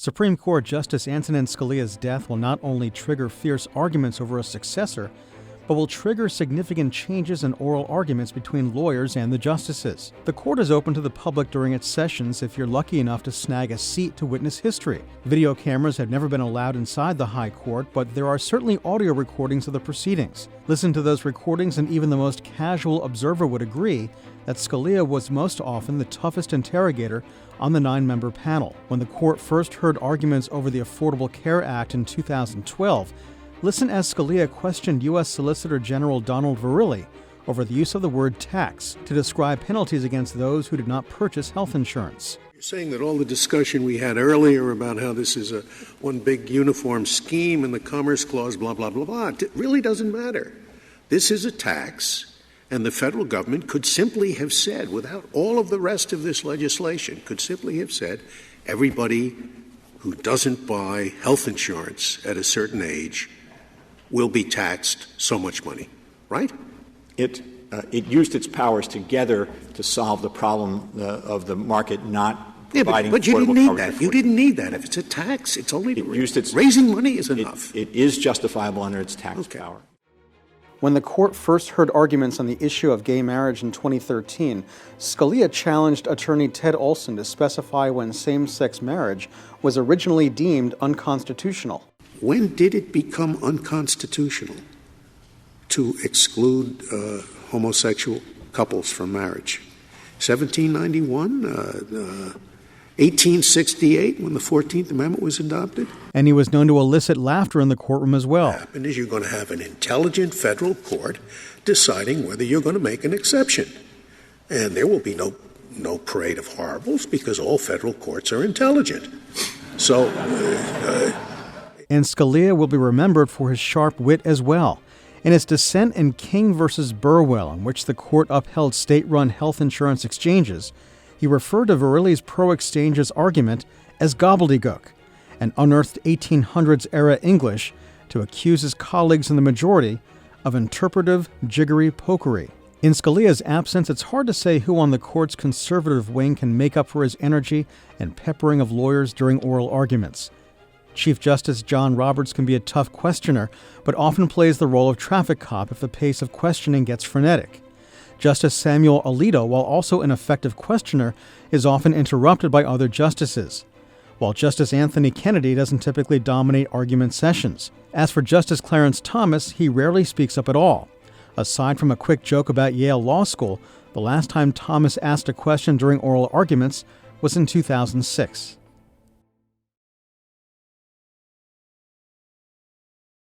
Supreme Court Justice Antonin Scalia's death will not only trigger fierce arguments over a successor, but will trigger significant changes in oral arguments between lawyers and the justices. The court is open to the public during its sessions if you're lucky enough to snag a seat to witness history. Video cameras have never been allowed inside the High Court, but there are certainly audio recordings of the proceedings. Listen to those recordings and even the most casual observer would agree that Scalia was most often the toughest interrogator on the 9-member panel. When the court first heard arguments over the Affordable Care Act in 2012, listen as Scalia questioned U.S. Solicitor General Donald Verrilli over the use of the word tax to describe penalties against those who did not purchase health insurance. You're saying that all the discussion we had earlier about how this is one big uniform scheme and the Commerce Clause, blah, blah, blah, blah, it really doesn't matter. This is a tax, and the federal government could simply have said, without all of the rest of this legislation, could simply have said, everybody who doesn't buy health insurance at a certain age will be taxed so much money, right? It used its powers together to solve the problem of the market not providing but you affordable didn't need coverage. that. You didn't need that. If it's a tax, it's only its raising money is enough. It is justifiable under its tax power. When the court first heard arguments on the issue of gay marriage in 2013, Scalia challenged attorney Ted Olson to specify when same-sex marriage was originally deemed unconstitutional. When did it become unconstitutional to exclude homosexual couples from marriage? 1791? 1868, when the 14th Amendment was adopted? And he was known to elicit laughter in the courtroom as well. What happened is you're going to have an intelligent federal court deciding whether you're going to make an exception. And there will be no parade of horribles because all federal courts are intelligent. So... And Scalia will be remembered for his sharp wit as well. In his dissent in King v. Burwell, in which the court upheld state-run health insurance exchanges, he referred to Verrilli's pro-exchanges argument as gobbledygook and unearthed 1800s-era English to accuse his colleagues in the majority of interpretive jiggery-pokery. In Scalia's absence, it's hard to say who on the court's conservative wing can make up for his energy and peppering of lawyers during oral arguments. Chief Justice John Roberts can be a tough questioner, but often plays the role of traffic cop if the pace of questioning gets frenetic. Justice Samuel Alito, while also an effective questioner, is often interrupted by other justices, while Justice Anthony Kennedy doesn't typically dominate argument sessions. As for Justice Clarence Thomas, he rarely speaks up at all. Aside from a quick joke about Yale Law School, the last time Thomas asked a question during oral arguments was in 2006.